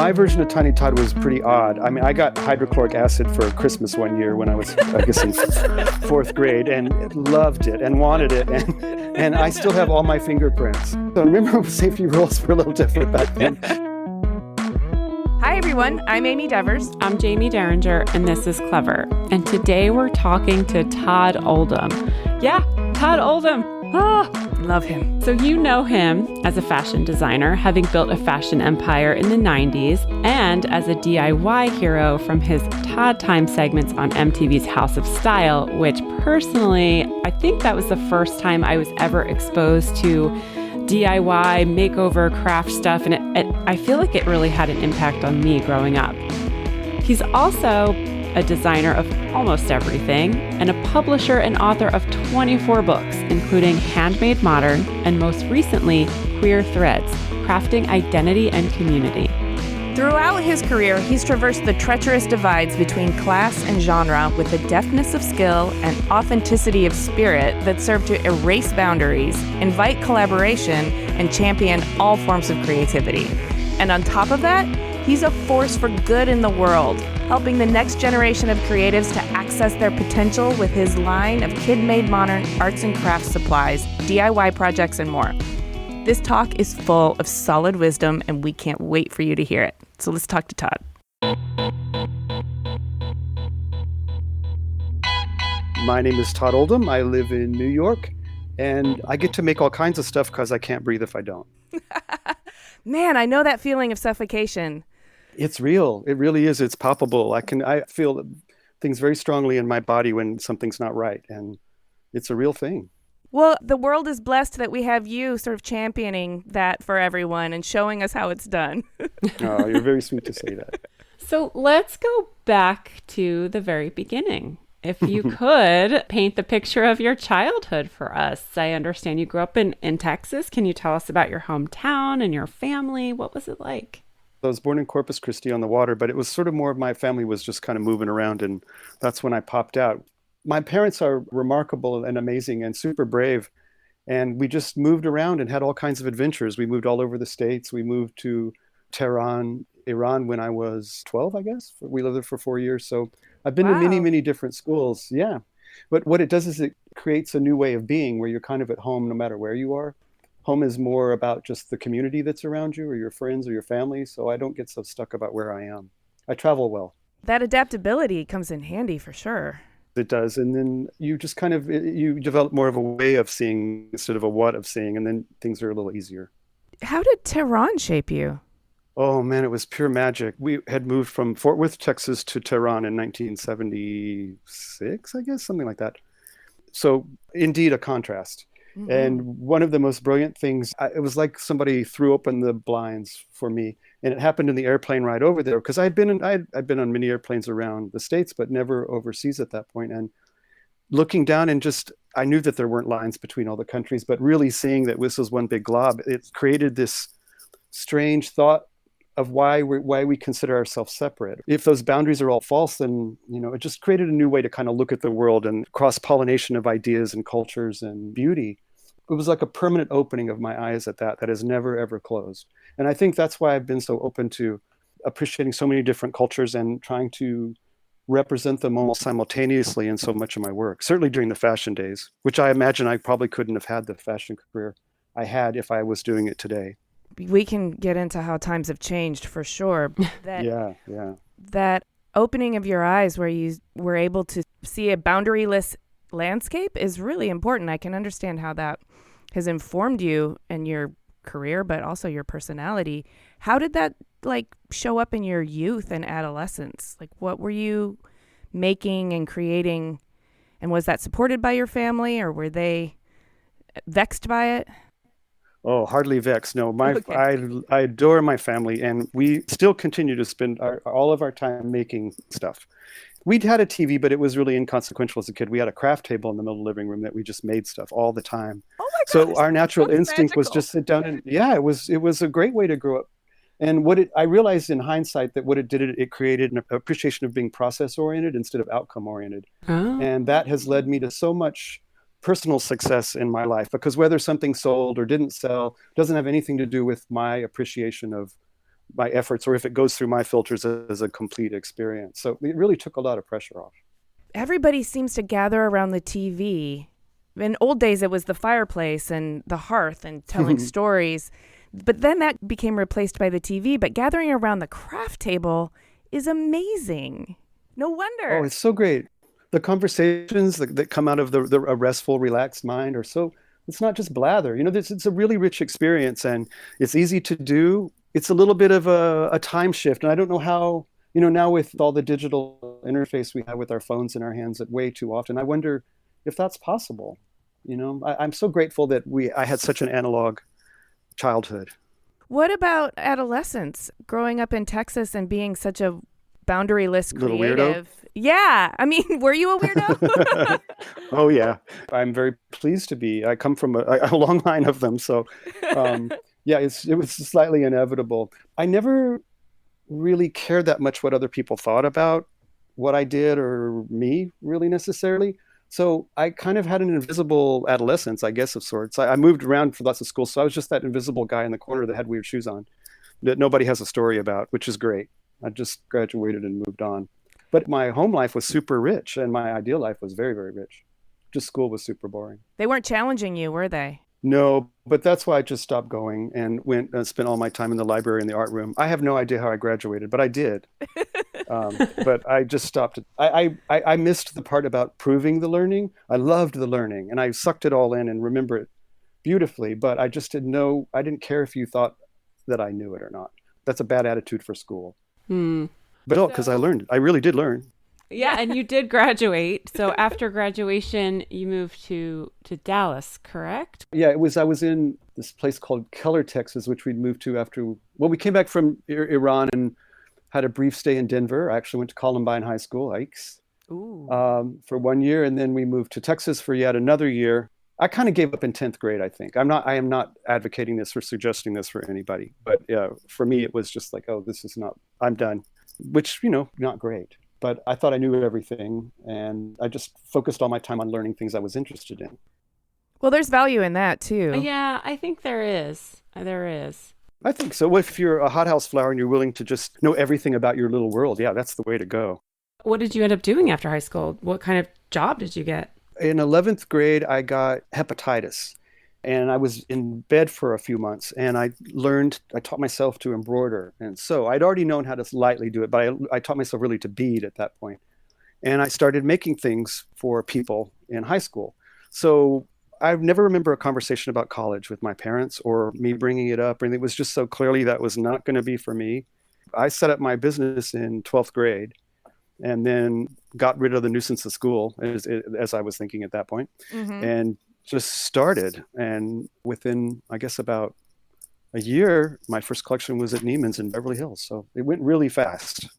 My version of Tiny Todd was pretty odd. I mean, I got hydrochloric acid for Christmas one year when I was, I guess, in fourth grade, and loved it and wanted it. And I still have all my fingerprints. So remember, safety rules were a little different back then. Hi, everyone. I'm Amy Devers. I'm Jamie Derringer, and this is Clever. And today we're talking to Todd Oldham. Yeah, Todd Oldham. Love him. So you know him as a fashion designer, having built a fashion empire in the 90s, and as a DIY hero from his Todd Time segments on MTV's House of Style, which personally, I think that was the first time I was ever exposed to DIY, makeover, craft stuff, and I feel like it really had an impact on me growing up. He's also a designer of almost everything, and a publisher and author of 24 books, including Handmade Modern, and most recently, Queer Threads, Crafting Identity and Community. Throughout his career, he's traversed the treacherous divides between class and genre with a deftness of skill and authenticity of spirit that serve to erase boundaries, invite collaboration, and champion all forms of creativity. And on top of that, he's a force for good in the world, helping the next generation of creatives to access their potential with his line of kid-made modern arts and crafts supplies, DIY projects, and more. This talk is full of solid wisdom, and we can't wait for you to hear it. So let's talk to Todd. My name is Todd Oldham. I live in New York, and I get to make all kinds of stuff because I can't breathe if I don't. Man, I know that feeling of suffocation. It's real. It really is. It's palpable. I feel things very strongly in my body when something's not right, and it's a real thing. Well, the world is blessed that we have you sort of championing that for everyone and showing us how it's done. Oh, you're very sweet to say that. So let's go back to the very beginning. If you could paint the picture of your childhood for us. I understand you grew up in Texas. Can you tell us about your hometown and your family? What was it like? I was born in Corpus Christi on the water, but it was sort of more of my family was just kind of moving around, and that's when I popped out. My parents are remarkable and amazing and super brave, and we just moved around and had all kinds of adventures. We moved all over the States. We moved to Tehran, Iran when I was 12, I guess. We lived there for 4 years, so I've been to many, many different schools. Yeah, but what it does is it creates a new way of being where you're kind of at home no matter where you are. Home is more about just the community that's around you or your friends or your family, so I don't get so stuck about where I am. I travel well. That adaptability comes in handy for sure. It does, and then you just kind of, you develop more of a way of seeing instead of a what of seeing, and then things are a little easier. How did Tehran shape you? Oh man, it was pure magic. We had moved from Fort Worth, Texas to Tehran in 1976, I guess, something like that. So indeed a contrast. Mm-hmm. And one of the most brilliant things, it was like somebody threw open the blinds for me. And it happened in the airplane ride over there because I'd been on many airplanes around the States, but never overseas at that point. And looking down and I knew that there weren't lines between all the countries, but really seeing that this was one big glob, it created this strange thought of why we consider ourselves separate. If those boundaries are all false, then, it just created a new way to kind of look at the world and cross-pollination of ideas and cultures and beauty. It was like a permanent opening of my eyes at that has never, ever closed. And I think that's why I've been so open to appreciating so many different cultures and trying to represent them almost simultaneously in so much of my work, certainly during the fashion days, which I imagine I probably couldn't have had the fashion career I had if I was doing it today. We can get into how times have changed for sure. Yeah. That opening of your eyes where you were able to see a boundaryless landscape is really important. I can understand how that has informed you and your career, but also your personality. How did that show up in your youth and adolescence? What were you making and creating, and was that supported by your family, or were they vexed by it? Oh, hardly vexed. No, Okay. I adore my family, and we still continue to spend all of our time making stuff. We'd had a TV, but it was really inconsequential as a kid. We had a craft table in the middle of the living room that we just made stuff all the time. Oh my gosh, so our natural instinct was just sit down and it was a great way to grow up. And I realized in hindsight that what it did, it created an appreciation of being process oriented instead of outcome oriented. Oh. And that has led me to so much personal success in my life, because whether something sold or didn't sell doesn't have anything to do with my appreciation of my efforts or if it goes through my filters as a complete experience. So it really took a lot of pressure off. Everybody seems to gather around the TV. In old days, it was the fireplace and the hearth and telling stories. But then that became replaced by the TV. But gathering around the craft table is amazing. No wonder. Oh, it's so great. The conversations that come out of a restful, relaxed mind are so, it's not just blather. It's a really rich experience and it's easy to do. It's a little bit of a time shift. And I don't know how, now with all the digital interface we have with our phones in our hands way too often, I wonder if that's possible. I'm so grateful that I had such an analog childhood. What about adolescence, growing up in Texas and being such a boundaryless creative? Little weirdo? Yeah. I mean, were you a weirdo? Oh, yeah. I'm very pleased to be. I come from a long line of them. So, yeah, it was slightly inevitable. I never really cared that much what other people thought about what I did or me, really necessarily. So I kind of had an invisible adolescence, I guess, of sorts. I moved around for lots of schools, so I was just that invisible guy in the corner that had weird shoes on that nobody has a story about, which is great. I just graduated and moved on. But my home life was super rich, and my ideal life was very, very rich. Just school was super boring. They weren't challenging you, were they? No, but that's why I just stopped going and went and spent all my time in the library and the art room. I have no idea how I graduated, but I did. But I just stopped. I missed the part about proving the learning. I loved the learning, and I sucked it all in and remember it beautifully. But I just didn't know. I didn't care if you thought that I knew it or not. That's a bad attitude for school. But because I learned. I really did learn. Yeah, and you did graduate. So after graduation, you moved to Dallas, correct? Yeah, I was in this place called Keller, Texas, which we'd moved to after, we came back from Iran and had a brief stay in Denver. I actually went to Columbine High School, Ikes, for 1 year. And then we moved to Texas for yet another year. I kind of gave up in 10th grade, I think. I am not advocating this or suggesting this for anybody. But for me, it was just like, oh, I'm done, which, not great. But I thought I knew everything, and I just focused all my time on learning things I was interested in. Well, there's value in that, too. Yeah, I think there is. There is. I think so. If you're a hothouse flower and you're willing to just know everything about your little world, yeah, that's the way to go. What did you end up doing after high school? What kind of job did you get? In 11th grade, I got hepatitis. And I was in bed for a few months, and I taught myself to embroider. And so I'd already known how to lightly do it, but I taught myself really to bead at that point. And I started making things for people in high school. So I never remember a conversation about college with my parents or me bringing it up. And it was just so clearly that was not going to be for me. I set up my business in 12th grade and then got rid of the nuisance of school, as I was thinking at that point. And just started, and within, I guess, about a year, my first collection was at Neiman's in Beverly Hills. So it went really fast.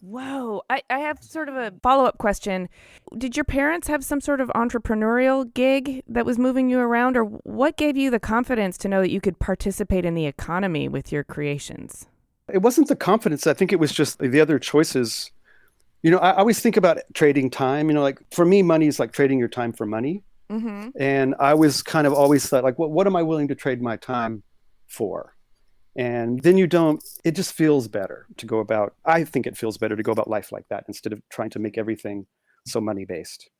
Whoa. I have sort of a follow-up question. Did your parents have some sort of entrepreneurial gig that was moving you around, or what gave you the confidence to know that you could participate in the economy with your creations? It wasn't the confidence. I think it was just the other choices. I always think about trading time. Like for me, money is like trading your time for money. And I was kind of always thought, like, what am I willing to trade my time for? And then it just feels better to go about, I think it feels better to go about life like that instead of trying to make everything so money based.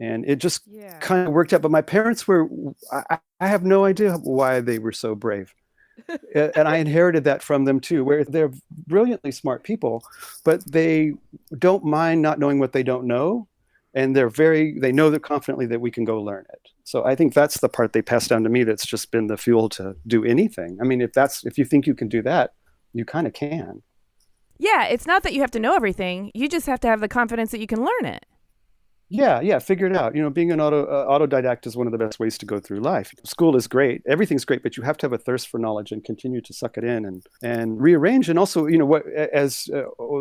And it just kind of worked out. But my parents I have no idea why they were so brave. And I inherited that from them too, where they're brilliantly smart people, but they don't mind not knowing what they don't know. And they know that confidently that we can go learn it. So I think that's the part they passed down to me that's just been the fuel to do anything. I mean, if you think you can do that, you kind of can. Yeah, it's not that you have to know everything. You just have to have the confidence that you can learn it. Yeah, figure it out. Being an autodidact is one of the best ways to go through life. School is great. Everything's great, but you have to have a thirst for knowledge and continue to suck it in and rearrange. And also, as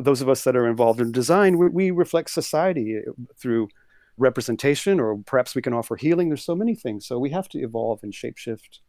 those of us that are involved in design, we reflect society through representation, or perhaps we can offer healing. There's so many things. So we have to evolve and shapeshift,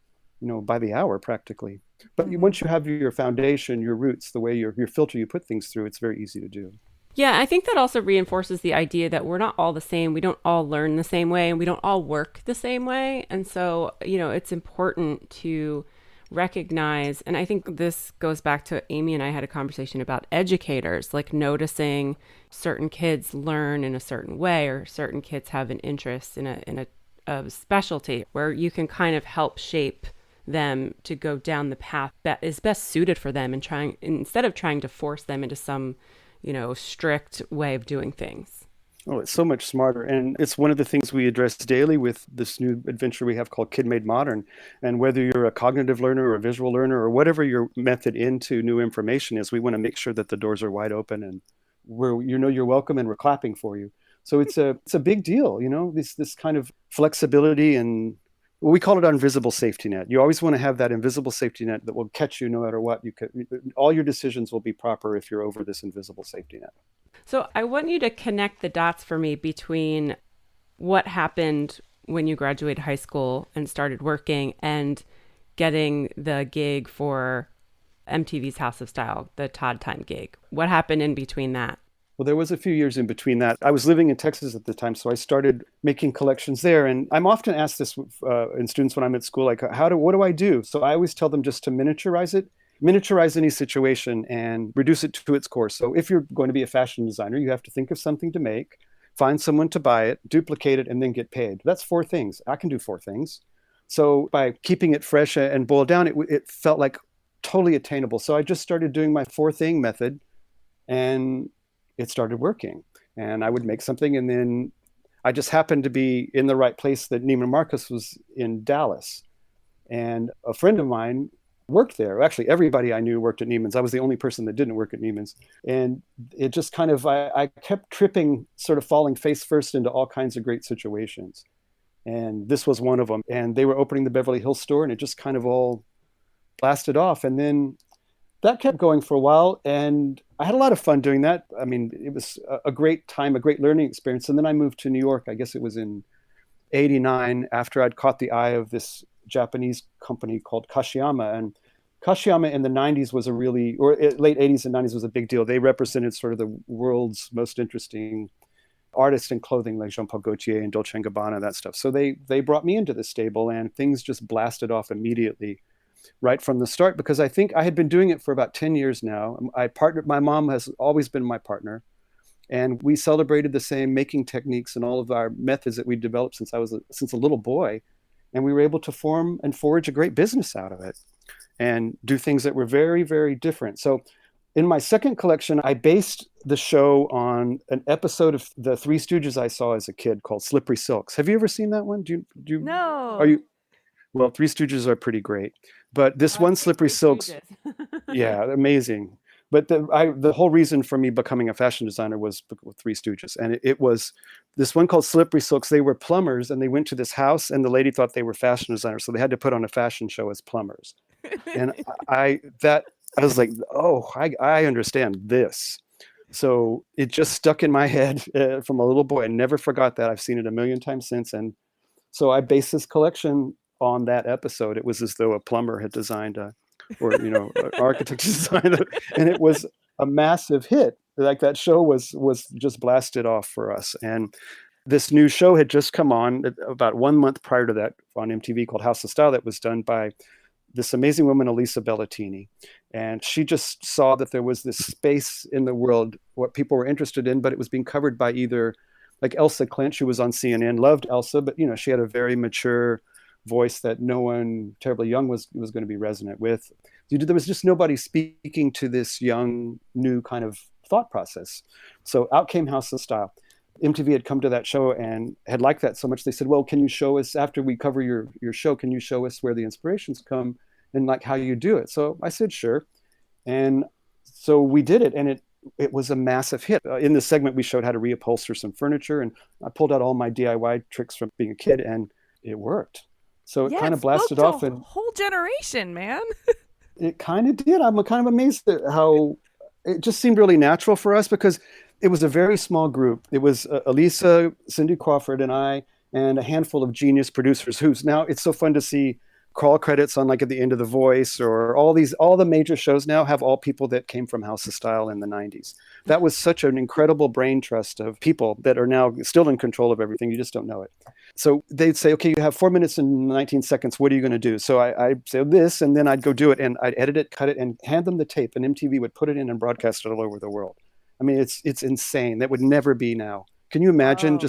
by the hour practically. But once you have your foundation, your roots, the way your filter you put things through, it's very easy to do. Yeah, I think that also reinforces the idea that we're not all the same. We don't all learn the same way, and we don't all work the same way. And so, it's important to recognize, and I think this goes back to Amy and I had a conversation about educators, like noticing certain kids learn in a certain way, or certain kids have an interest in a specialty, where you can kind of help shape them to go down the path that is best suited for them, and instead of trying to force them into some, strict way of doing things. Oh, it's so much smarter. And it's one of the things we address daily with this new adventure we have called Kid Made Modern. And whether you're a cognitive learner or a visual learner or whatever your method into new information is, we want to make sure that the doors are wide open and you're welcome and we're clapping for you. So it's a big deal, this kind of flexibility, and we call it our invisible safety net. You always want to have that invisible safety net that will catch you no matter what. All your decisions will be proper if you're over this invisible safety net. So I want you to connect the dots for me between what happened when you graduated high school and started working and getting the gig for MTV's House of Style, the Todd Time gig. What happened in between that? Well, there was a few years in between that. I was living in Texas at the time, so I started making collections there. And I'm often asked this in students when I'm at school, like, what do I do? So I always tell them just to miniaturize it. Miniaturize any situation and reduce it to its core. So if you're going to be a fashion designer, you have to think of something to make, find someone to buy it, duplicate it, and then get paid. That's 4 things. I can do 4 things. So by keeping it fresh and boiled down, it felt like totally attainable. So I just started doing my 4-thing method, and it started working. And I would make something, and then I just happened to be in the right place that Neiman Marcus was in Dallas. And a friend of mine worked there. Actually, everybody I knew worked at Neiman's. I was the only person that didn't work at Neiman's. And it just kind of, I kept tripping, sort of falling face first into all kinds of great situations. And this was one of them. And they were opening the Beverly Hills store, and it just kind of all blasted off. And then that kept going for a while. And I had a lot of fun doing that. I mean, it was a great time, a great learning experience. And then I moved to New York. I guess it was in 89, after I'd caught the eye of this Japanese company called Kashiyama. And Kashiyama in the 90s was late 80s and 90s was a big deal. They represented sort of the world's most interesting artists in clothing, like Jean-Paul Gaultier and Dolce & Gabbana, that stuff. So they brought me into the stable, and things just blasted off immediately right from the start, because I think I had been doing it for about 10 years now. My mom has always been my partner. And we celebrated the same making techniques and all of our methods that we developed since a little boy. And we were able to form and forge a great business out of it and do things that were very, very different. So in my second collection, I based the show on an episode of the Three Stooges I saw as a kid called Slippery Silks. Have you ever seen that one? No. Well, Three Stooges are pretty great. But this one, Slippery Silks, yeah, amazing. But the whole reason for me becoming a fashion designer was with Three Stooges. And it was this one called Slippery Silks. They were plumbers, and they went to this house, and the lady thought they were fashion designers. So they had to put on a fashion show as plumbers. And I was like, oh, I understand this. So it just stuck in my head from a little boy. I never forgot that. I've seen it a million times since. And so I based this collection on that episode. It was as though a plumber had designed an architect designed it, and it was a massive hit. Like, that show was just blasted off for us. And this new show had just come on about 1 month prior to that on MTV called House of Style, that was done by this amazing woman, Elisa Bellatini. And she just saw that there was this space in the world, what people were interested in, but it was being covered by either, like, Elsa Clinch, who was on CNN, loved Elsa, but she had a very mature voice that no one terribly young was going to be resonant with. There was just nobody speaking to this young, new kind of thought process. So out came House of Style. MTV had come to that show and had liked that so much. They said, well, can you show us, after we cover your show, can you show us where the inspirations come and like how you do it? So I said, sure. And so we did it, and it was a massive hit. In this segment, we showed how to reupholster some furniture, and I pulled out all my DIY tricks from being a kid, and it worked. So it kind of blasted off, and whole generation, man. It kind of did. I'm kind of amazed at how it just seemed really natural for us, because it was a very small group. It was Elisa, Cindy Crawford, and I, and a handful of genius producers who's now, it's so fun to see crawl credits on like at the end of The Voice, or all the major shows now have all people that came from House of Style in the 90s. That was such an incredible brain trust of people that are now still in control of everything. You just don't know it. So they'd say, okay, you have 4 minutes and 19 seconds. What are you going to do? So I'd say this, and then I'd go do it, and I'd edit it, cut it, and hand them the tape, and MTV would put it in and broadcast it all over the world. I mean, it's insane. That would never be now. Can you imagine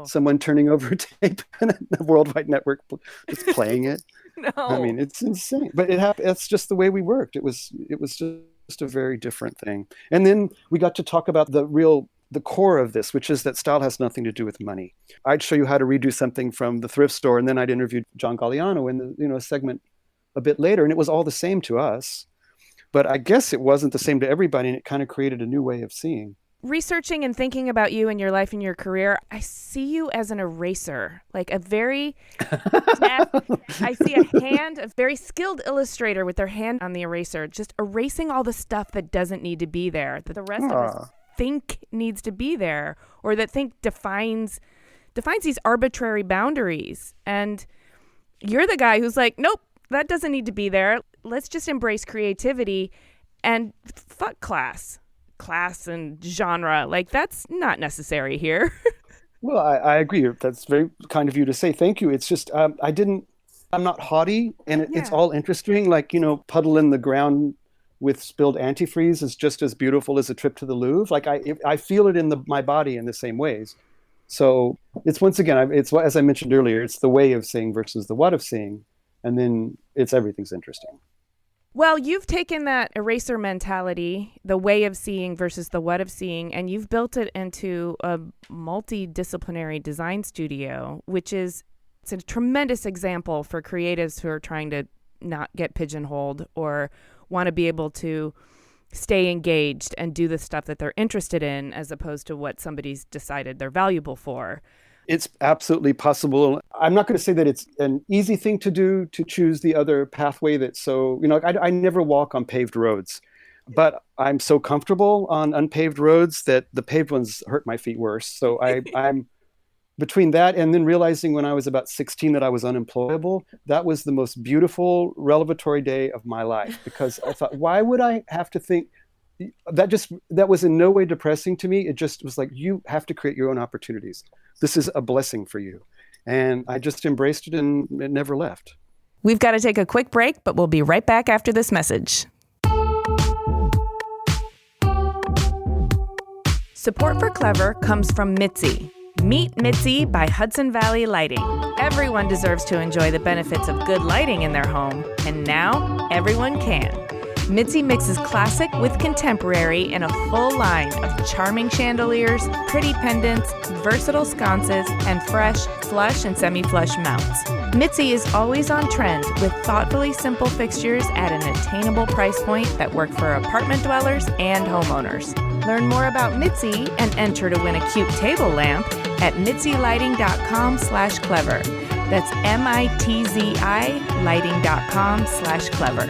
someone turning over a tape and a worldwide network just playing it? No. I mean, it's insane. But it's just the way we worked. It was just a very different thing. And then we got to talk about the core of this, which is that style has nothing to do with money. I'd show you how to redo something from the thrift store, and then I'd interview John Galliano in the segment a bit later, and it was all the same to us. But I guess it wasn't the same to everybody, and it kind of created a new way of seeing. Researching and thinking about you and your life and your career, I see you as an eraser, like a very, I see a very skilled illustrator with their hand on the eraser, just erasing all the stuff that doesn't need to be there, that the rest of us think needs to be there, or that think defines these arbitrary boundaries. And you're the guy who's like, nope, that doesn't need to be there. Let's just embrace creativity and fuck class and genre. Like, that's not necessary here. Well, I agree. That's very kind of you to say. Thank you. It's just, I'm not haughty, and it's all interesting. Like, puddle in the ground with spilled antifreeze is just as beautiful as a trip to the Louvre. Like, I feel it in my body in the same ways. So it's, once again, it's, as I mentioned earlier, it's the way of seeing versus the what of seeing. And then everything's interesting. Well, you've taken that eraser mentality, the way of seeing versus the what of seeing, and you've built it into a multidisciplinary design studio, it's a tremendous example for creatives who are trying to not get pigeonholed or want to be able to stay engaged and do the stuff that they're interested in, as opposed to what somebody's decided they're valuable for. It's absolutely possible. I'm not going to say that it's an easy thing to do, to choose the other pathway that's so, I never walk on paved roads, but I'm so comfortable on unpaved roads that the paved ones hurt my feet worse. So I'm between that and then realizing when I was about 16 that I was unemployable, that was the most beautiful revelatory day of my life, because I thought, why would I have to think that was in no way depressing to me. It just was like, you have to create your own opportunities. This is a blessing for you. And I just embraced it, and it never left. We've got to take a quick break, but we'll be right back after this message. Support for Clever comes from Mitzi. Meet Mitzi by Hudson Valley Lighting. Everyone deserves to enjoy the benefits of good lighting in their home, and now everyone can. Mitzi mixes classic with contemporary in a full line of charming chandeliers, pretty pendants, versatile sconces, and fresh, flush and semi-flush mounts. Mitzi is always on trend with thoughtfully simple fixtures at an attainable price point that work for apartment dwellers and homeowners. Learn more about Mitzi and enter to win a cute table lamp at mitzylighting.com/clever. That's MITZI lighting.com/clever.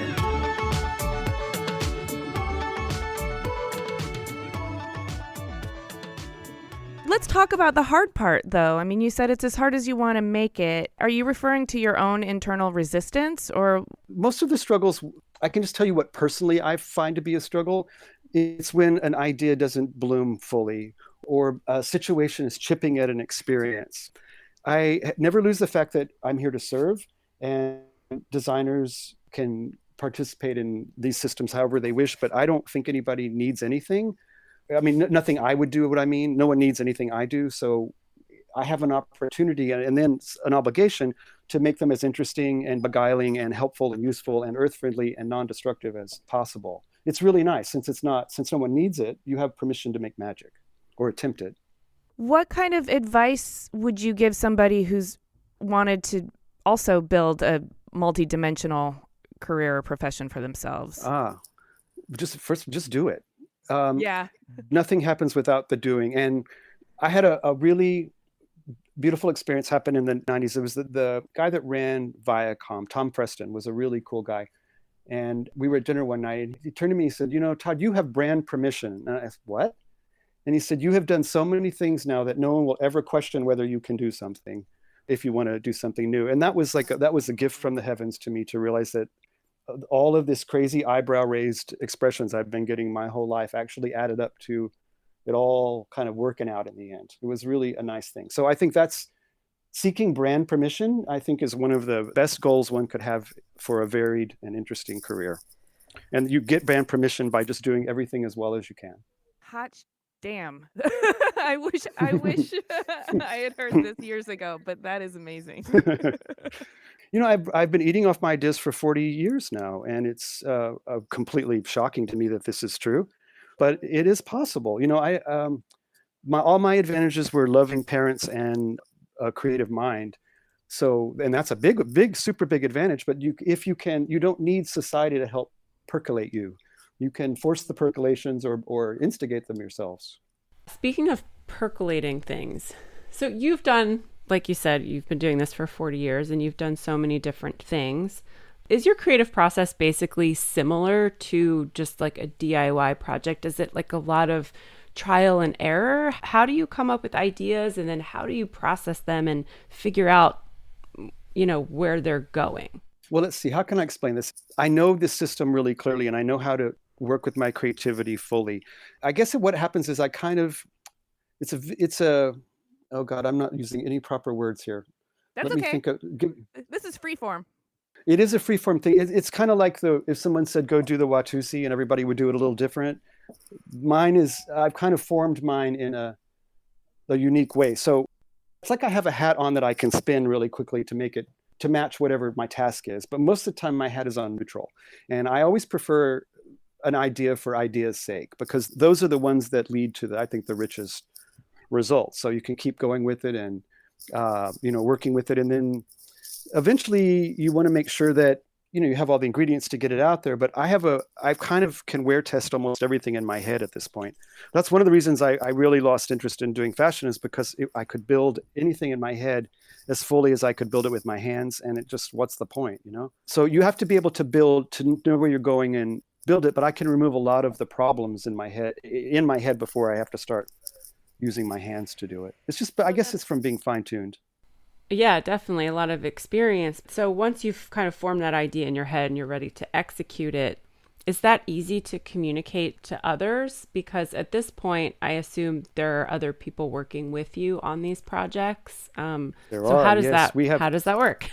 Let's talk about the hard part, though. I mean, you said it's as hard as you want to make it. Are you referring to your own internal resistance, or? Most of the struggles, I can just tell you what personally I find to be a struggle. It's when an idea doesn't bloom fully, or a situation is chipping at an experience. I never lose the fact that I'm here to serve, and designers can participate in these systems however they wish, but I don't think anybody needs anything. I mean, nothing I would do what I mean. No one needs anything I do. So I have an opportunity and then an obligation to make them as interesting and beguiling and helpful and useful and earth-friendly and non-destructive as possible. It's really nice. Since no one needs it, you have permission to make magic or attempt it. What kind of advice would you give somebody who's wanted to also build a multi-dimensional career or profession for themselves? Just do it. Yeah. Nothing happens without the doing. And I had a really beautiful experience happen in the 90s. It was the guy that ran Viacom, Tom Preston, was a really cool guy. And we were at dinner one night, and he turned to me and said, Todd, you have brand permission. And I asked, what? And he said, you have done so many things now that no one will ever question whether you can do something. if you want to do something new. And that was a gift from the heavens to me, to realize that all of this crazy eyebrow raised expressions I've been getting my whole life actually added up to it all kind of working out in the end. It was really a nice thing. So I think that's seeking brand permission, I think, is one of the best goals one could have for a varied and interesting career. And you get brand permission by just doing everything as well as you can. Hot damn. I wish I had heard this years ago, but that is amazing. I've been eating off my ideas for 40 years now, and it's completely shocking to me that this is true, but it is possible. All my advantages were loving parents and a creative mind. So, and that's a big, super big advantage. But you don't need society to help percolate you. You can force the percolations or instigate them yourselves. Speaking of percolating things, so you've done, like you said, you've been doing this for 40 years and you've done so many different things. Is your creative process basically similar to just like a DIY project? Is it like a lot of trial and error? How do you come up with ideas, and then how do you process them and figure out, where they're going? Well, let's see. How can I explain this? I know this system really clearly, and I know how to work with my creativity fully. I guess what happens is oh God, I'm not using any proper words here. That's Let me okay. think This is freeform. It is a freeform thing. It's kind of like if someone said, go do the Watusi, and everybody would do it a little different. I've kind of formed mine in a unique way. So it's like I have a hat on that I can spin really quickly to match whatever my task is. But most of the time my hat is on neutral. And I always prefer an idea for idea's sake, because those are the ones that lead to I think the richest results. So you can keep going with it and, working with it. And then eventually you want to make sure that, you have all the ingredients to get it out there. But I kind of can wear test almost everything in my head at this point. That's one of the reasons I really lost interest in doing fashion, is because I could build anything in my head as fully as I could build it with my hands. And what's the point, So you have to be able to build, to know where you're going and build it. But I can remove a lot of the problems in my head before I have to start using my hands to do it. It's just, I guess it's from being fine-tuned. Yeah, definitely a lot of experience. So once you've kind of formed that idea in your head and you're ready to execute it, is that easy to communicate to others? Because at this point, I assume there are other people working with you on these projects. How does that work?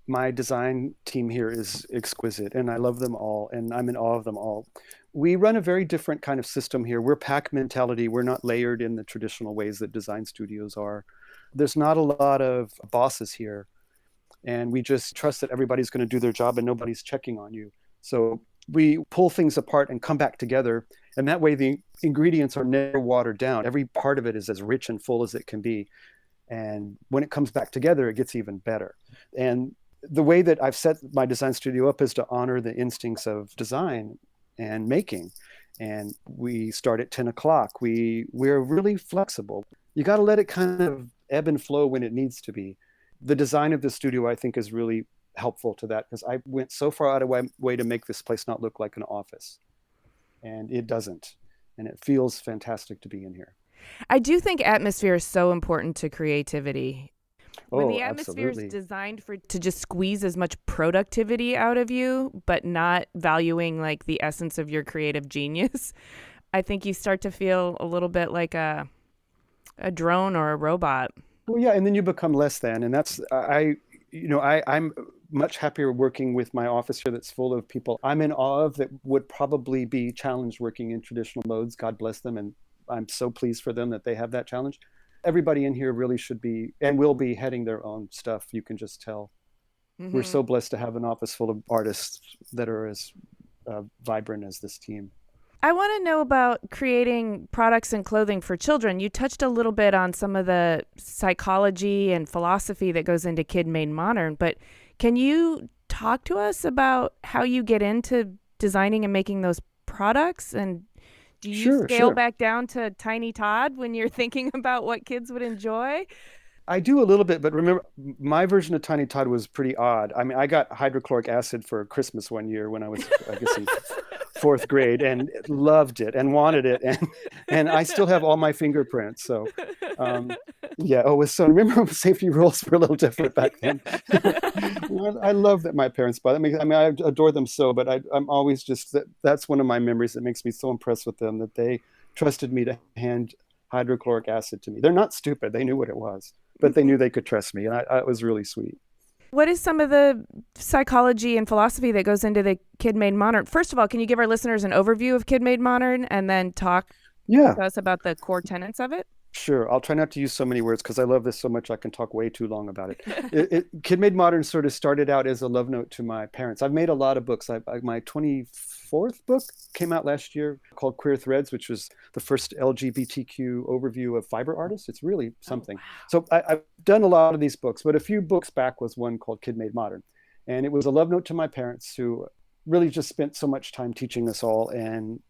My design team here is exquisite, and I love them all, and I'm in awe of them all. We run a very different kind of system here. We're pack mentality. We're not layered in the traditional ways that design studios are. There's not a lot of bosses here, and we just trust that everybody's going to do their job and nobody's checking on you. So we pull things apart and come back together, and that way the ingredients are never watered down. Every part of it is as rich and full as it can be. And when it comes back together, it gets even better. And the way that I've set my design studio up is to honor the instincts of design and making. And we start at 10 o'clock. We're really flexible. You got to let it kind of ebb and flow when it needs to be. The design of the studio, I think, is really helpful to that, because I went so far out of my way to make this place not look like an office. And it doesn't. And it feels fantastic to be in here. I do think atmosphere is so important to creativity. When the atmosphere absolutely. is designed to just squeeze as much productivity out of you, but not valuing like the essence of your creative genius, I think you start to feel a little bit like a drone or a robot. Well, yeah, and then you become less than, and that's I'm much happier working with my office here that's full of people I'm in awe of that would probably be challenged working in traditional modes. God bless them, and I'm so pleased for them that they have that challenge. Everybody in here really should be and will be heading their own stuff. You can just tell. Mm-hmm. We're so blessed to have an office full of artists that are as vibrant as this team. I want to know about creating products and clothing for children. You touched a little bit on some of the psychology and philosophy that goes into Kid Made Modern, but can you talk to us about how you get into designing and making those products? And do you scale back down to Tiny Todd when you're thinking about what kids would enjoy? I do a little bit, but remember, my version of Tiny Todd was pretty odd. I mean, I got hydrochloric acid for Christmas one year when I was, I guess, in fourth grade, and loved it and wanted it. And I still have all my fingerprints. So Yeah. Oh, so remember safety rules were a little different back then. I love that my parents bought them. I mean, I adore them so, but I'm always just that's one of my memories that makes me so impressed with them that they trusted me to hand hydrochloric acid to me. They're not stupid. They knew what it was, but they knew they could trust me. And it was really sweet. What is some of the psychology and philosophy that goes into the Kid Made Modern? First of all, can you give our listeners an overview of Kid Made Modern and then talk to us about the core tenets of it? Sure. I'll try not to use so many words because I love this so much I can talk way too long about it. Kid Made Modern sort of started out as a love note to my parents. I've made a lot of books. My 24th book came out last year called Queer Threads, which was the first LGBTQ overview of fiber artists. It's really something. Oh, wow. So I've done a lot of these books, but a few books back was one called Kid Made Modern. And it was a love note to my parents who really just spent so much time teaching us all. And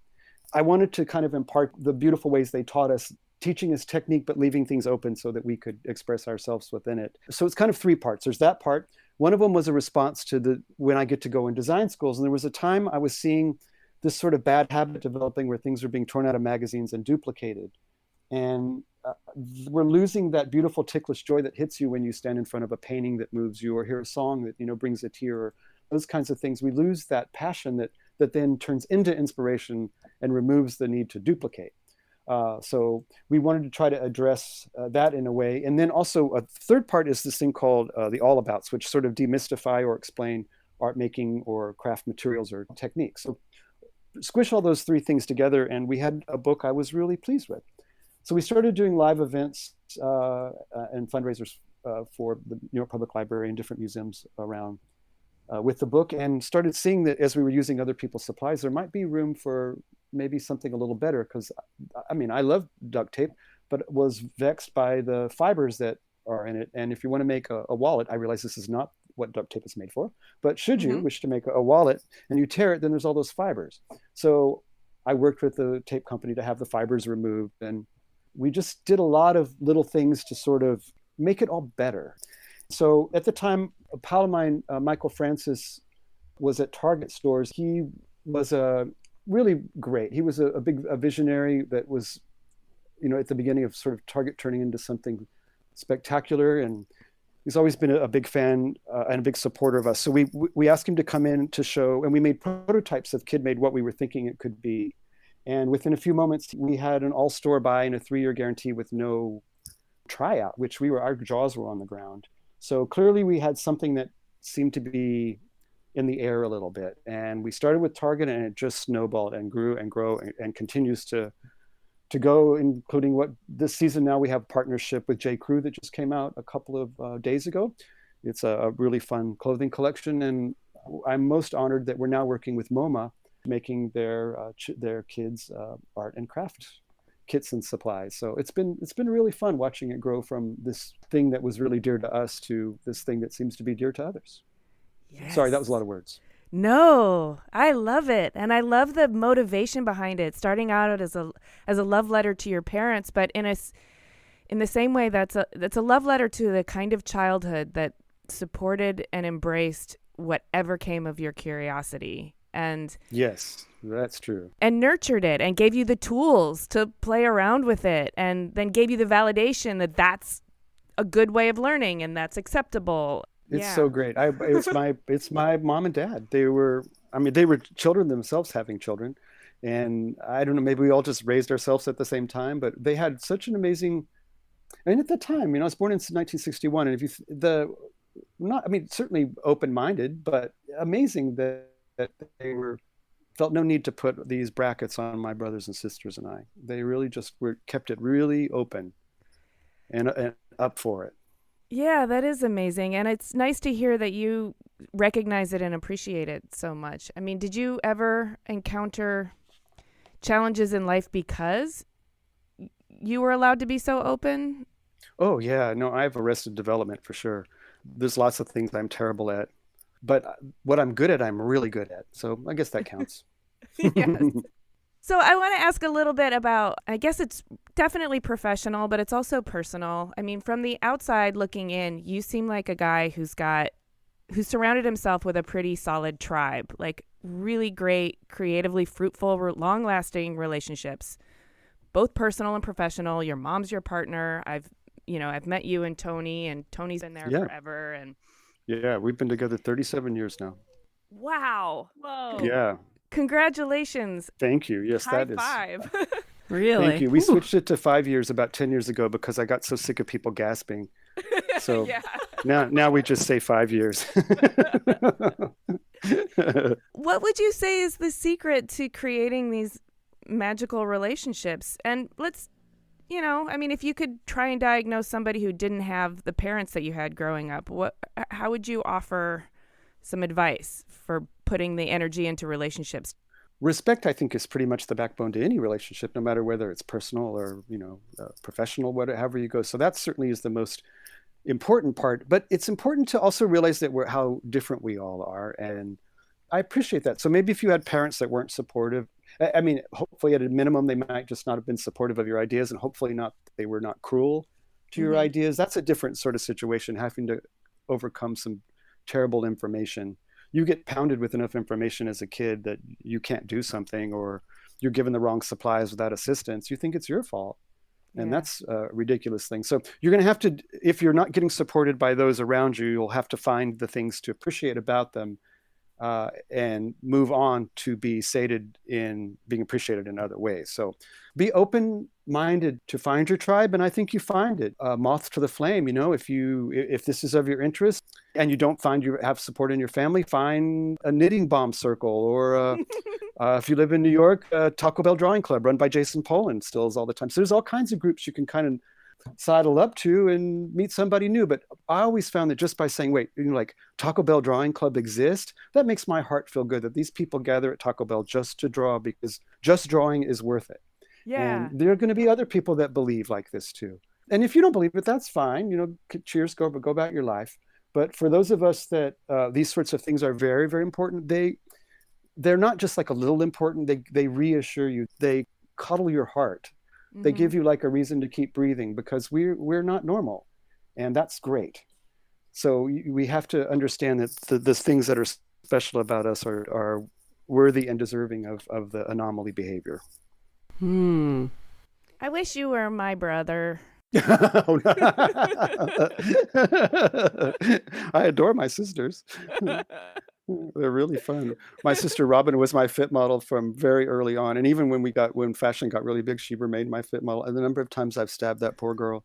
I wanted to kind of impart the beautiful ways they taught us, teaching us technique, but leaving things open so that we could express ourselves within it. So it's kind of three parts. There's that part. One of them was a response to when I get to go in design schools. And there was a time I was seeing this sort of bad habit developing where things were being torn out of magazines and duplicated. And we're losing that beautiful ticklish joy that hits you when you stand in front of a painting that moves you or hear a song that, brings a tear, or those kinds of things. We lose that passion that then turns into inspiration and removes the need to duplicate. So we wanted to try to address that in a way. And then also a third part is this thing called the all abouts, which sort of demystify or explain art making or craft materials or techniques. So squish all those three things together, and we had a book I was really pleased with. So we started doing live events and fundraisers for the New York Public Library and different museums around with the book, and started seeing that as we were using other people's supplies, there might be room for maybe something a little better. Because I love duct tape, but was vexed by the fibers that are in it. And if you want to make a wallet, I realize this is not what duct tape is made for, but should you wish to make a wallet and you tear it, then there's all those fibers. So I worked with the tape company to have the fibers removed, and we just did a lot of little things to sort of make it all better. So at the time, a pal of mine, Michael Francis, was at Target stores. He was really great. He was a big visionary that was, at the beginning of sort of Target turning into something spectacular. And he's always been a big fan and a big supporter of us. So we asked him to come in to show, and we made prototypes of Kid Made what we were thinking it could be. And within a few moments, we had an all-store buy and a 3-year guarantee with no tryout, which our jaws were on the ground. So clearly we had something that seemed to be in the air a little bit. And we started with Target, and it just snowballed and grew and grew and continues to go, including what this season now we have a partnership with J. Crew that just came out a couple of days ago. It's a really fun clothing collection. And I'm most honored that we're now working with MoMA, making their kids art and craft kits and supplies. So it's been really fun watching it grow from this thing that was really dear to us to this thing that seems to be dear to others. Yes. Sorry, that was a lot of words. No, I love it. And I love the motivation behind it, starting out as a love letter to your parents, but in the same way that's a love letter to the kind of childhood that supported and embraced whatever came of your curiosity. And yes, that's true. And nurtured it and gave you the tools to play around with it, and then gave you the validation that that's a good way of learning and that's acceptable. It's so great. It's my mom and dad. They were children themselves, having children. And I don't know, maybe we all just raised ourselves at the same time, but they had such an amazing, and at the time, I was born in 1961, and certainly open-minded, but amazing that they felt no need to put these brackets on my brothers and sisters and I. They really just kept it really open and up for it. Yeah, that is amazing. And it's nice to hear that you recognize it and appreciate it so much. I mean, did you ever encounter challenges in life because you were allowed to be so open? Oh, yeah. No, I have arrested development for sure. There's lots of things I'm terrible at. But what I'm good at, I'm really good at. So I guess that counts. Yes. So I want to ask a little bit about, I guess it's definitely professional, but it's also personal. I mean, from the outside looking in, you seem like a guy who's surrounded himself with a pretty solid tribe, like really great, creatively fruitful, long-lasting relationships. both personal and professional. Your mom's your partner. I've met you and Tony's been there forever. And yeah, we've been together 37 years now. wow. Whoa. Yeah. Congratulations. Thank you. Yes, High that is. five. Really? Thank you. We switched it to 5 years about 10 years ago because I got so sick of people gasping. So now we just say 5 years. What would you say is the secret to creating these magical relationships? And if you could try and diagnose somebody who didn't have the parents that you had growing up, how would you offer some advice for putting the energy into relationships? Respect, I think, is pretty much the backbone to any relationship, no matter whether it's personal or, professional, however you go. So that certainly is the most important part. But it's important to also realize that how different we all are. And I appreciate that. So maybe if you had parents that weren't supportive, I mean, hopefully at a minimum, they might just not have been supportive of your ideas, and hopefully they were not cruel to your ideas. That's a different sort of situation, having to overcome some terrible information. You get pounded with enough information as a kid that you can't do something, or you're given the wrong supplies without assistance. You think it's your fault. And that's a ridiculous thing. So you're going to have to, if you're not getting supported by those around you, you'll have to find the things to appreciate about them, and move on to be sated in being appreciated in other ways. So be open-minded to find your tribe, and I think you find it. Moth to the flame, if this is of your interest and you don't find you have support in your family, find a knitting bomb circle, or if you live in New York, Taco Bell Drawing Club run by Jason Poland still is all the time. So there's all kinds of groups you can kind of sidle up to and meet somebody new. But I always found that just by saying, wait, like Taco Bell Drawing Club exists, that makes my heart feel good that these people gather at Taco Bell just to draw, because just drawing is worth it. Yeah. And there are going to be other people that believe like this too. And if you don't believe it, that's fine. Cheers, go about your life. But for those of us that these sorts of things are very, very important, they're not just like a little important. They reassure you. They cuddle your heart. They give you like a reason to keep breathing, because we're not normal, and that's great. So we have to understand that the things that are special about us are worthy and deserving of the anomaly behavior. I wish you were my brother. I adore my sisters. They're really fun. My sister Robin was my fit model from very early on, and even when fashion got really big, she remained my fit model. And the number of times I've stabbed that poor girl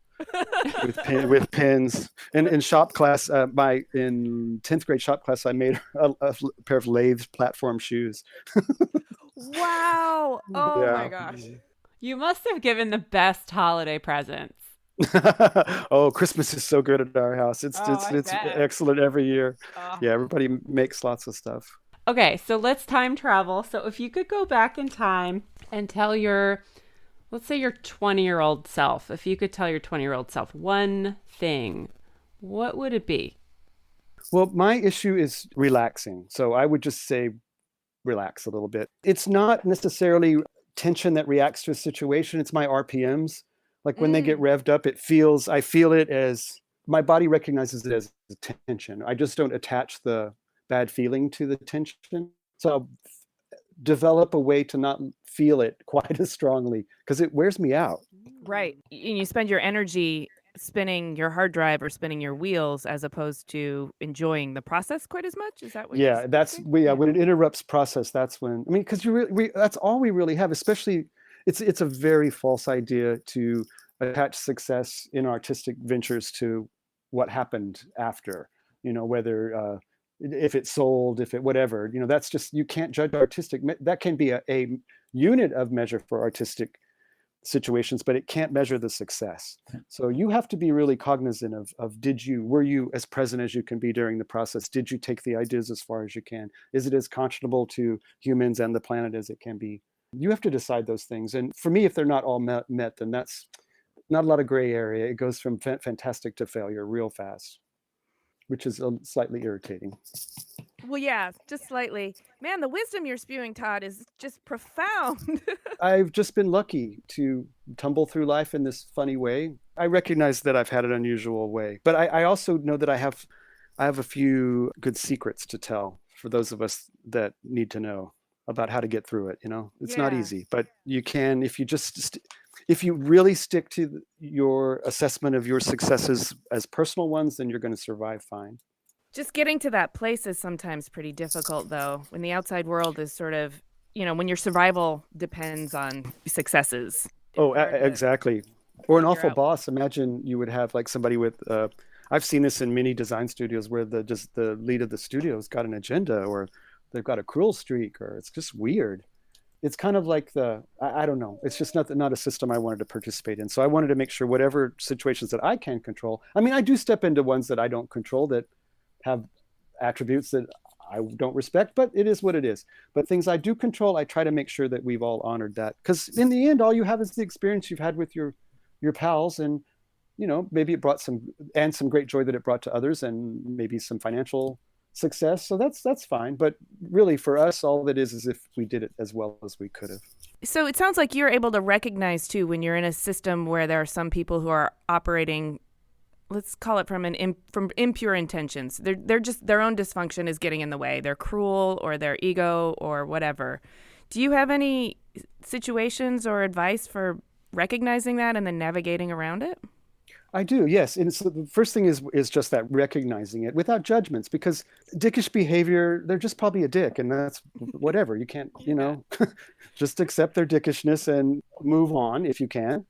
with pins. And in shop class, in 10th grade shop class, I made her a pair of lathe platform shoes. Wow! Oh my gosh! You must have given the best holiday presents. Oh, Christmas is so good at our house. It's excellent every year. Yeah, everybody makes lots of stuff. Okay, so let's time travel. So if you could go back in time and tell let's say your 20-year-old self, if you could tell your 20-year-old self one thing, what would it be? Well, my issue is relaxing. So I would just say relax a little bit. It's not necessarily tension that reacts to a situation. It's my RPMs. Like when they get revved up, I feel it as, my body recognizes it as tension. I just don't attach the bad feeling to the tension. So I'll develop a way to not feel it quite as strongly, because it wears me out. Right. And you spend your energy spinning your hard drive or spinning your wheels as opposed to enjoying the process quite as much. Is that what you're saying? When it interrupts process, that's when, because that's all we really have, especially it's a very false idea to attach success in artistic ventures to what happened after, whether if it sold, if it whatever, that's just, you can't judge artistic. That can be a unit of measure for artistic situations, but it can't measure the success. So you have to be really cognizant of were you as present as you can be during the process? Did you take the ideas as far as you can? Is it as conscionable to humans and the planet as it can be? You have to decide those things. And for me, if they're not all met, then that's not a lot of gray area. It goes from fantastic to failure real fast, which is slightly irritating. Well, yeah, just slightly. Man, the wisdom you're spewing, Todd, is just profound. I've just been lucky to tumble through life in this funny way. I recognize that I've had an unusual way, but I also know that I have a few good secrets to tell for those of us that need to know about how to get through it. It's not easy, but you can, if you just if you really stick to your assessment of your successes as personal ones, then you're going to survive fine. Just getting to that place is sometimes pretty difficult, though, when the outside world is sort of, when your survival depends on successes. It's Oh, hard to exactly. Or an figure awful out. boss. Imagine you would have like somebody with, I've seen this in many design studios where the lead of the studio's got an agenda, or they've got a cruel streak, or it's just weird. It's kind of like I don't know. It's just not a system I wanted to participate in. So I wanted to make sure whatever situations that I can control. I mean, I do step into ones that I don't control that have attributes that I don't respect, but it is what it is. But things I do control, I try to make sure that we've all honored that. Because in the end, all you have is the experience you've had with your pals, and maybe it brought some great joy that it brought to others, and maybe some financial success. So that's fine. But really, for us, all that is if we did it as well as we could have. So it sounds like you're able to recognize, too, when you're in a system where there are some people who are operating, let's call it from impure intentions. They're just, their own dysfunction is getting in the way. They're cruel, or their ego, or whatever. Do you have any situations or advice for recognizing that and then navigating around it? I do, yes. And so the first thing is just that, recognizing it without judgments, because dickish behavior, they're just probably a dick, and that's whatever. You can't, just accept their dickishness and move on if you can,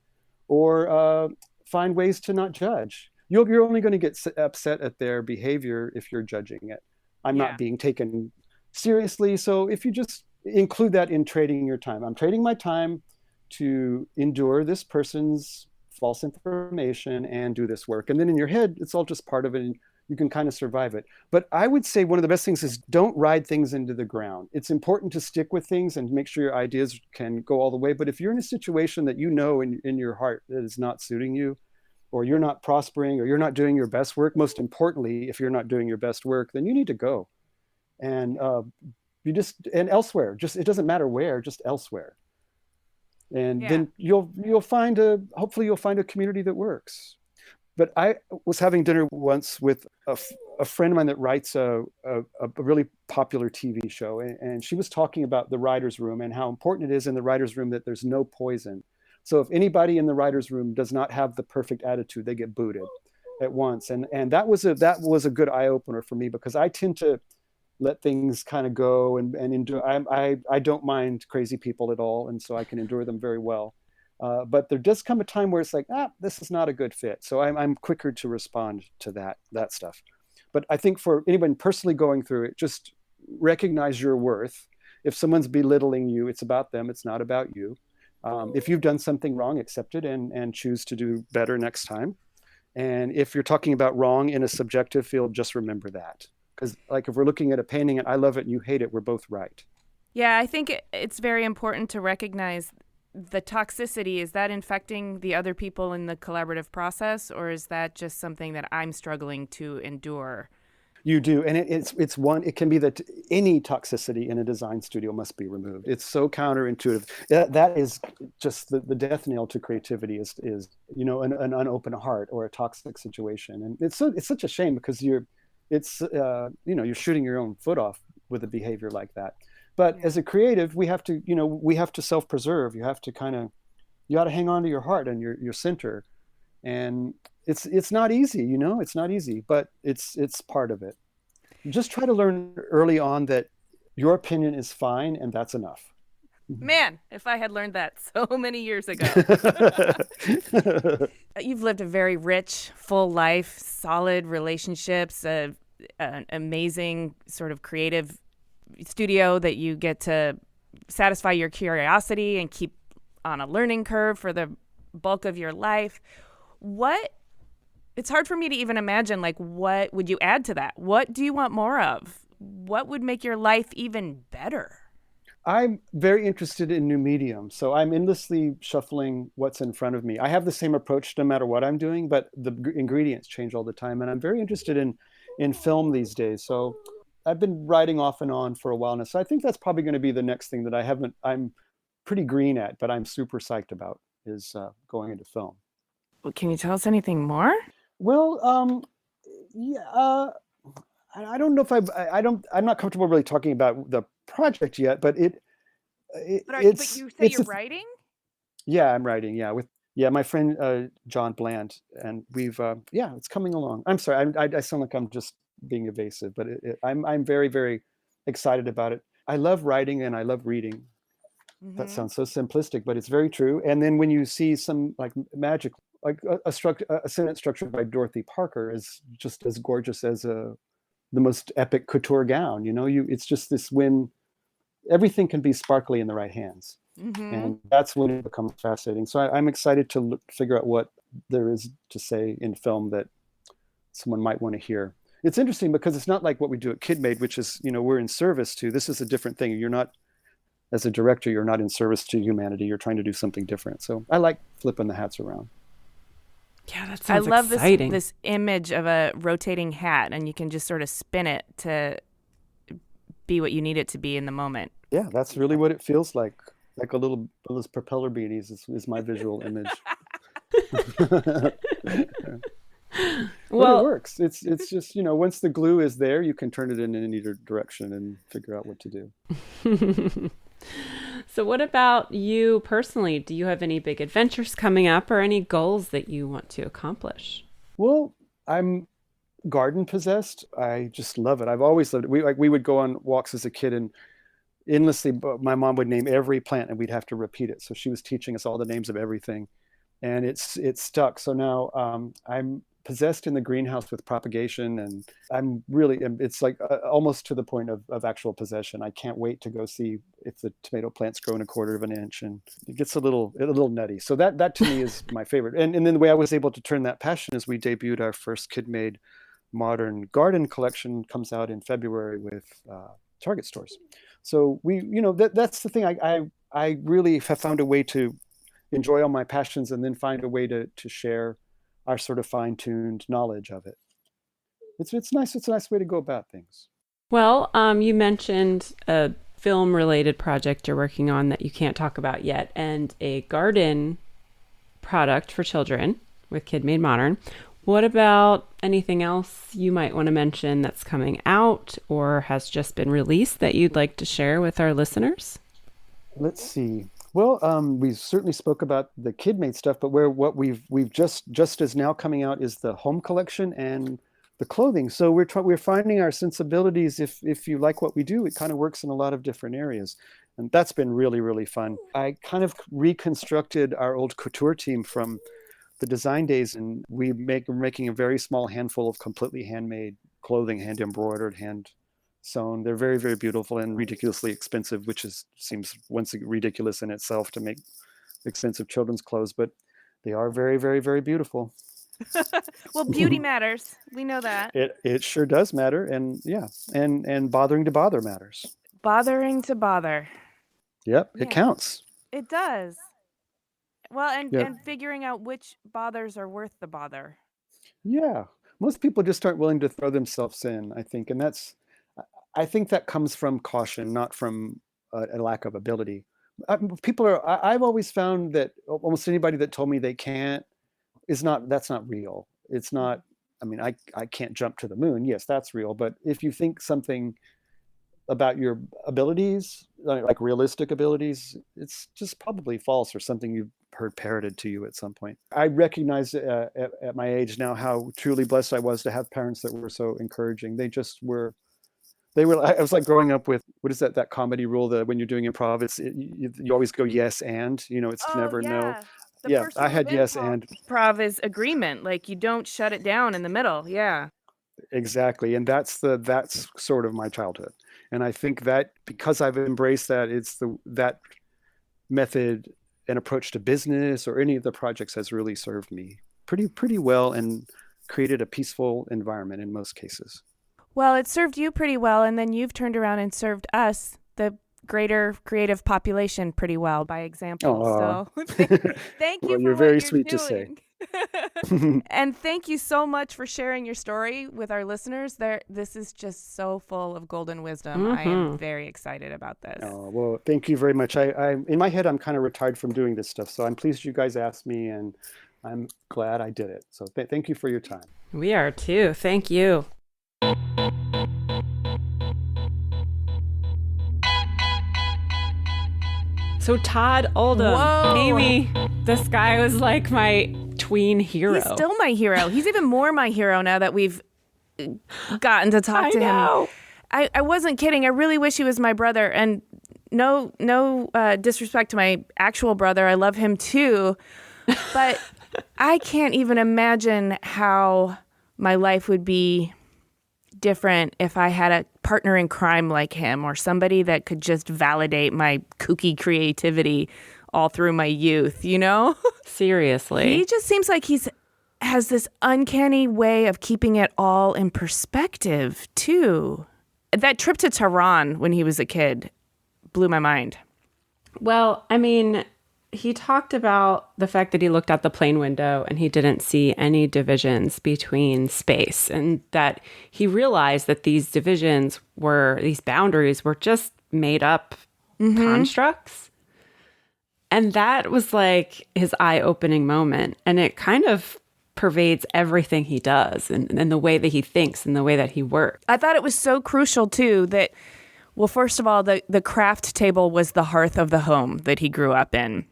or find ways to not judge. You're only going to get upset at their behavior if you're judging it. I'm Yeah. not being taken seriously. So if you just include that in trading your time, I'm trading my time to endure this person's false information and do this work. And then in your head, it's all just part of it, and you can kind of survive it. But I would say one of the best things is don't ride things into the ground. It's important to stick with things and make sure your ideas can go all the way. But if you're in a situation that in your heart that is not suiting you, or you're not prospering, or you're not doing your best work, most importantly, if you're not doing your best work, then you need to go. And and elsewhere, just, it doesn't matter where, just elsewhere. And Yeah. then hopefully you'll find a community that works. But I was having dinner once with a friend of mine that writes a really popular TV show, and she was talking about the writer's room and how important it is in the writer's room that there's no poison. So if anybody in the writer's room does not have the perfect attitude, they get booted at once. And that was a good eye opener for me, because I tend to let things kind of go and endure. I don't mind crazy people at all, and so I can endure them very well. But there does come a time where it's like, this is not a good fit. So I'm quicker to respond to that stuff. But I think for anyone personally going through it, just recognize your worth. If someone's belittling you, it's about them. It's not about you. If you've done something wrong, accept it and choose to do better next time. And if you're talking about wrong in a subjective field, just remember that. Because like if we're looking at a painting and I love it and you hate it, we're both right. Yeah, I think it's very important to recognize the toxicity. Is that infecting the other people in the collaborative process, or is that just something that I'm struggling to endure? You do. And it can be that any toxicity in a design studio must be removed. It's so counterintuitive. That is just the death knell to creativity is an unopened heart or a toxic situation. And it's such a shame, because you're shooting your own foot off with a behavior like that. But as a creative, we have to self-preserve. You have to you got to hang on to your heart and your center. And it's not easy, it's not easy, but it's part of it. Just try to learn early on that your opinion is fine, and that's enough. Man, if I had learned that so many years ago. You've lived a very rich, full life, solid relationships, an amazing sort of creative studio that you get to satisfy your curiosity and keep on a learning curve for the bulk of your life. It's hard for me to even imagine, like, what would you add to that? What do you want more of? What would make your life even better? I'm very interested in new mediums, so I'm endlessly shuffling what's in front of me. I have the same approach no matter what I'm doing, but the ingredients change all the time, and I'm very interested in film these days. So I've been writing off and on for a while now. So I think that's probably going to be the next thing that I'm pretty green at, but I'm super psyched about, is going into film. Well, can you tell us anything more? Well, yeah. I don't know if I'm not comfortable really talking about the project yet, but But you say you're writing? Yeah, I'm writing. Yeah, with my friend John Bland, and we've it's coming along. I'm sorry, I sound like I'm just being evasive, but I'm very very excited about it. I love writing and I love reading. That Mm-hmm. sounds so simplistic, but it's very true. And then when you see some like magic, like a sentence structured by Dorothy Parker is just as gorgeous as the most epic couture gown. You know, it's just this when everything can be sparkly in the right hands. Mm-hmm. And that's when it becomes fascinating. So I'm excited to figure out what there is to say in film that someone might want to hear. It's interesting because it's not like what we do at KidMade, which is, we're in service to. This is a different thing. You're not, as a director, you're not in service to humanity. You're trying to do something different. So I like flipping the hats around. Yeah, that I sounds love exciting. this image of a rotating hat, and you can just sort of spin it to be what you need it to be in the moment. Yeah, that's really what it feels like. Like a little those propeller beanies is my visual image. But it works. It's just, once the glue is there, you can turn it in either direction and figure out what to do. So what about you personally? Do you have any big adventures coming up or any goals that you want to accomplish? Well, I'm garden possessed. I just love it. I've always loved it. We would go on walks as a kid and endlessly, my mom would name every plant and we'd have to repeat it. So she was teaching us all the names of everything, and it's stuck. So now I'm possessed in the greenhouse with propagation, and it's like almost to the point of actual possession. I can't wait to go see if the tomato plants grow in 1/4 of an inch, and it gets a little nutty. So that to me is my favorite. And then the way I was able to turn that passion is we debuted our first KidMade modern garden collection, comes out in February with Target stores. So that's the thing. I really have found a way to enjoy all my passions and then find a way to share our sort of fine-tuned knowledge of it. It's nice. It's a nice way to go about things. Well, you mentioned a film-related project you're working on that you can't talk about yet, and a garden product for children with KidMade Modern. What about anything else you might want to mention that's coming out or has just been released that you'd like to share with our listeners? Let's see. Well, we certainly spoke about the KidMade stuff, but what we've just as now coming out is the home collection and the clothing. So we're finding our sensibilities. If you like what we do, it kind of works in a lot of different areas, and that's been really really fun. I kind of reconstructed our old couture team from the design days, and we're making a very small handful of completely handmade clothing, hand embroidered, hand sewn. They're very, very beautiful and ridiculously expensive, which seems once again ridiculous in itself to make expensive children's clothes, but they are very, very, very beautiful. Well, beauty matters. We know that. It sure does matter, and and bothering to bother matters. Bothering to bother. Yep, Yeah. It counts. It does. Well, Yep. and figuring out which bothers are worth the bother. Yeah, most people just aren't willing to throw themselves in, I think, and I think that comes from caution, not from a lack of ability. I've always found that almost anybody that told me they can't that's not real. It's not. I mean, I can't jump to the moon. Yes, that's real. But if you think something about your abilities, like realistic abilities, it's just probably false or something you've heard parroted to you at some point. I recognize at my age now how truly blessed I was to have parents that were so encouraging. They just were. I was like growing up with, what is that comedy rule that when you're doing improv, you always go yes and, it's never no. Yeah, I had yes and. Improv is agreement. Like you don't shut it down in the middle. Yeah. Exactly. And that's sort of my childhood. And I think that because I've embraced that, it's that method and approach to business or any of the projects has really served me pretty well and created a peaceful environment in most cases. Well, it served you pretty well, and then you've turned around and served us, the greater creative population, pretty well by example. So thank you. Well, you're very sweet to say. And thank you so much for sharing your story with our listeners. This is just so full of golden wisdom. Mm-hmm. I am very excited about this. Oh, well, thank you very much. I in my head, I'm kind of retired from doing this stuff, so I'm pleased you guys asked me, and I'm glad I did it. So thank you for your time. We are too. Thank you. So Todd Oldham, Whoa. Amy, this guy was like my tween hero. He's still my hero. He's even more my hero now that we've gotten to talk to him. I wasn't kidding. I really wish he was my brother. And no disrespect to my actual brother. I love him too. But I can't even imagine how my life would be different if I had a partner in crime like him, or somebody that could just validate my kooky creativity all through my youth, you know? Seriously. He just seems like has this uncanny way of keeping it all in perspective, too. That trip to Tehran when he was a kid blew my mind. Well, I mean, he talked about the fact that he looked out the plane window and he didn't see any divisions between space, and that he realized that these boundaries were just made up constructs. And that was like his eye-opening moment. And it kind of pervades everything he does, and the way that he thinks and the way that he works. I thought it was so crucial, too, that, well, first of all, the craft table was the hearth of the home that he grew up in.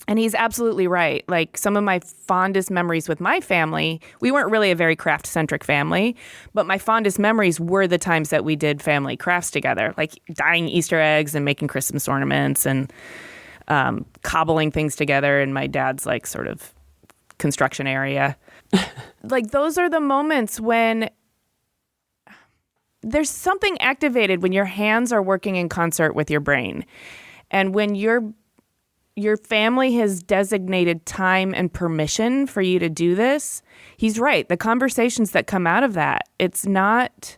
And he's absolutely right. Like, some of my fondest memories with my family, we weren't really a very craft-centric family, but my fondest memories were the times that we did family crafts together, like dyeing Easter eggs and making Christmas ornaments and cobbling things together in my dad's, like, sort of construction area. Like, those are the moments when there's something activated when your hands are working in concert with your brain. And when your family has designated time and permission for you to do this, he's right. The conversations that come out of that, it's not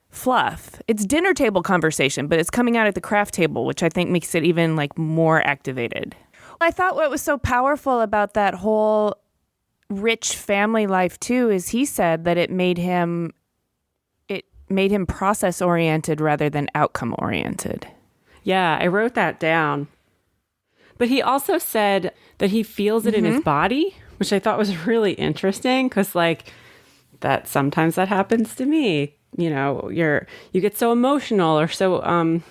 fluff. It's dinner table conversation, but it's coming out at the craft table, which I think makes it even like more activated. I thought what was so powerful about that whole rich family life too is he said that it made him process oriented rather than outcome oriented. Yeah, I wrote that down. But he also said that he feels it in his body, which I thought was really interesting, because like that sometimes that happens to me. You know, you get so emotional or so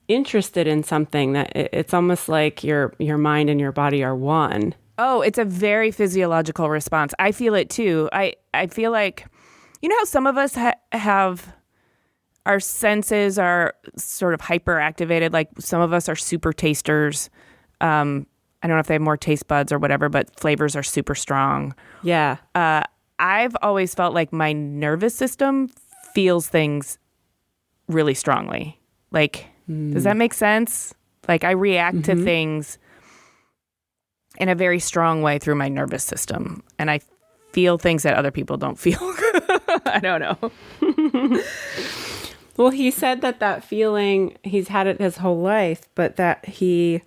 interested in something that it's almost like your mind and your body are one. Oh, it's a very physiological response. I feel it too. I feel like, you know how some of us have our senses are sort of hyperactivated. Like some of us are super tasters. I don't know if they have more taste buds or whatever, but flavors are super strong. Yeah. I've always felt like my nervous system feels things really strongly. Like, does that make sense? Like I react to things in a very strong way through my nervous system. And I feel things that other people don't feel. I don't know. Well, he said that feeling, he's had it his whole life, but that he,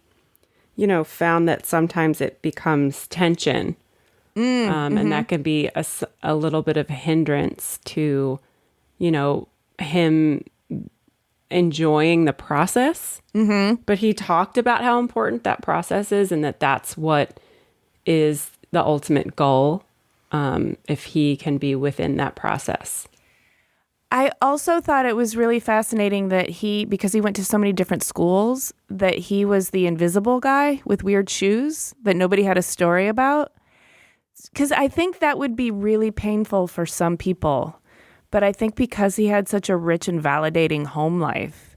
found that sometimes it becomes tension. And that can be a little bit of a hindrance to, him enjoying the process. But he talked about how important that process is and that's what is the ultimate goal, if he can be within that process. I also thought it was really fascinating that because he went to so many different schools, that he was the invisible guy with weird shoes that nobody had a story about. Because I think that would be really painful for some people. But I think because he had such a rich and validating home life,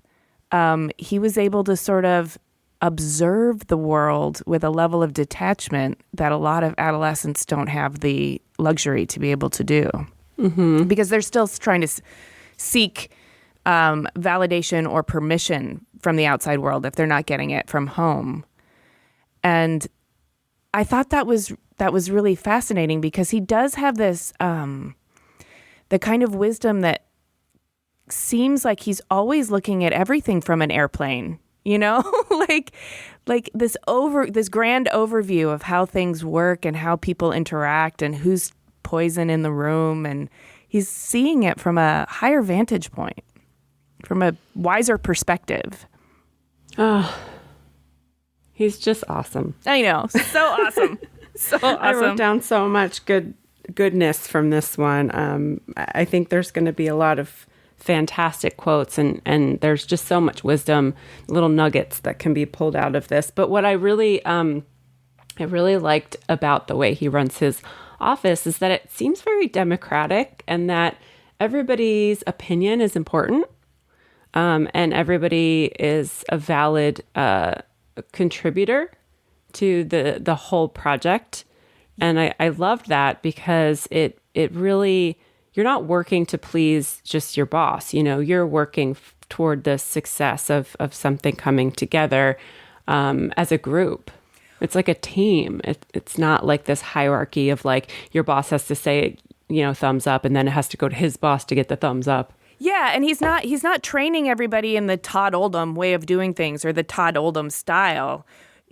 he was able to sort of observe the world with a level of detachment that a lot of adolescents don't have the luxury to be able to do. Because they're still trying to seek validation or permission from the outside world if they're not getting it from home. And I thought that was really fascinating because he does have this the kind of wisdom that seems like he's always looking at everything from an airplane, like this grand overview of how things work and how people interact and who's poison in the room, and he's seeing it from a higher vantage point, from a wiser perspective. Oh, he's just awesome. I know, so awesome. So awesome. I wrote down so much goodness from this one. I think there's going to be a lot of fantastic quotes, and there's just so much wisdom, little nuggets that can be pulled out of this. But what I really liked about the way he runs his office is that it seems very democratic, and that everybody's opinion is important, and everybody is a valid contributor to the whole project. And I loved that because it really, you're not working to please just your boss. You're working toward the success of something coming together as a group. It's like a team. It's not like this hierarchy of like your boss has to say, thumbs up, and then it has to go to his boss to get the thumbs up. Yeah, and he's not training everybody in the Todd Oldham way of doing things or the Todd Oldham style.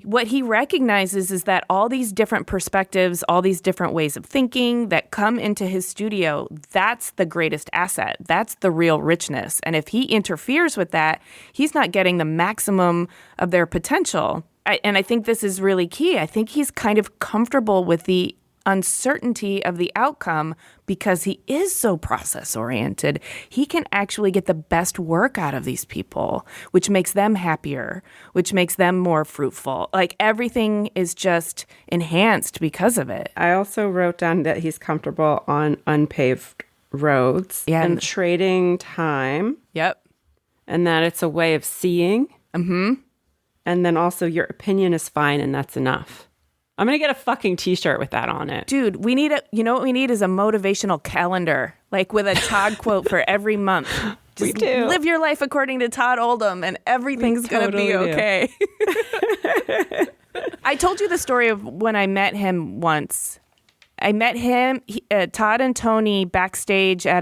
What he recognizes is that all these different perspectives, all these different ways of thinking that come into his studio, that's the greatest asset. That's the real richness. And if he interferes with that, he's not getting the maximum of their potential. And I think this is really key. I think he's kind of comfortable with the uncertainty of the outcome because he is so process-oriented. He can actually get the best work out of these people, which makes them happier, which makes them more fruitful. Like everything is just enhanced because of it. I also wrote down that he's comfortable on unpaved roads and trading time. Yep. And that it's a way of seeing. Mm-hmm. And then also your opinion is fine and that's enough. I'm going to get a fucking t-shirt with that on it. Dude, you know what we need is a motivational calendar, like with a Todd quote for every month. Just we do. Live your life according to Todd Oldham and everything's going to be okay. I told you the story of when I met him once. I met him, Todd and Tony, backstage at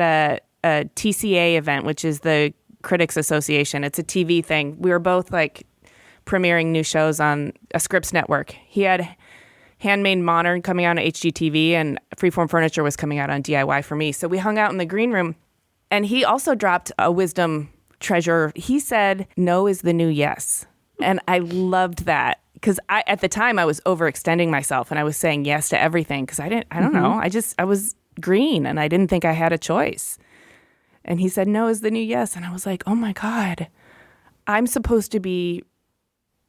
a TCA event, which is the Critics Association. It's a TV thing. We were both like premiering new shows on a Scripps network. He had Handmade Modern coming out on HGTV, and Freeform Furniture was coming out on DIY for me. So we hung out in the green room, and he also dropped a wisdom treasure. He said, "No is the new yes." And I loved that because at the time I was overextending myself and I was saying yes to everything because I don't know. I was green and I didn't think I had a choice. And he said, "No is the new yes." And I was like, oh my God, I'm supposed to be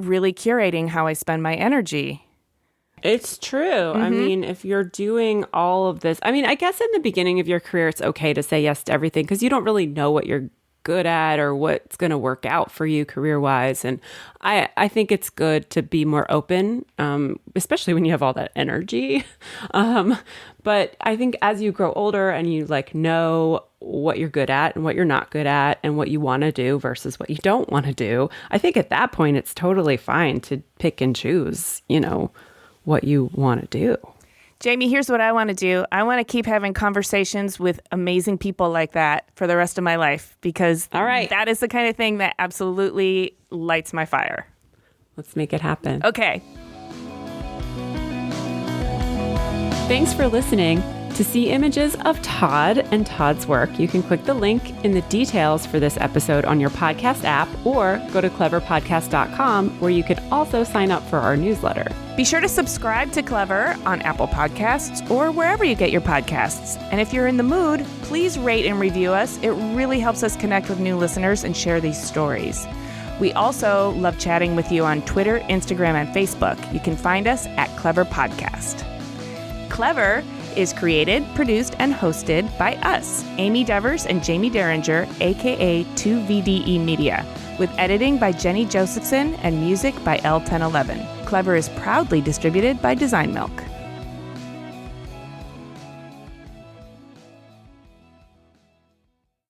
really curating how I spend my energy. It's true. Mm-hmm. I mean, if you're doing all of this, I mean, I guess in the beginning of your career, it's okay to say yes to everything because you don't really know what you're good at or what's going to work out for you career-wise. And I think it's good to be more open, especially when you have all that energy. But I think as you grow older and you like know what you're good at and what you're not good at and what you want to do versus what you don't want to do, I think at that point, it's totally fine to pick and choose, what you want to do. Jamie, here's what I want to do. I want to keep having conversations with amazing people like that for the rest of my life because that is the kind of thing that absolutely lights my fire. Let's make it happen. Okay. Thanks for listening. To see images of Todd and Todd's work, you can click the link in the details for this episode on your podcast app or go to cleverpodcast.com where you could also sign up for our newsletter. Be sure to subscribe to Clever on Apple Podcasts or wherever you get your podcasts. And if you're in the mood, please rate and review us. It really helps us connect with new listeners and share these stories. We also love chatting with you on Twitter, Instagram, and Facebook. You can find us at Clever Podcast. Clever is created, produced, and hosted by us, Amy Devers and Jamie Derringer, aka 2VDE Media, with editing by Jenny Josephson and music by L1011. Clever is proudly distributed by Design Milk.